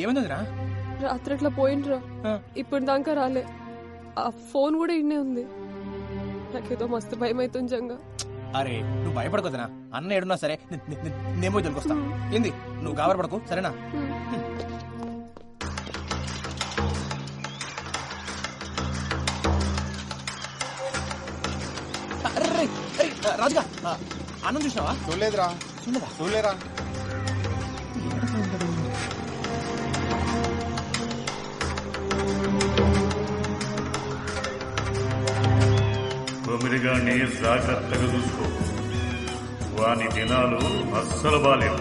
ఏమైందిరా? రాత్రి అట్లా పోయిండ్రా, ఇప్పుడు దాకా రాలే. ఆ ఫోన్ కూడా ఇన్నే ఉంది. నాకేదో మస్తు భయం అవుతుంది జంగా. అరే నువ్వు భయపడకొద్దనా, అన్న ఏడున్నా సరే నేను పోయి దొరికొస్తా. ఏంది నువ్వు గాబర పడకు సరేనా? రాజుగా అన్నం చూసినావా? చూడలేదురా. చూడలేరా? తొమ్మిదిగానే జాగ్రత్తగా చూసుకో, వాని దినాలు అస్సలు బాలేవు.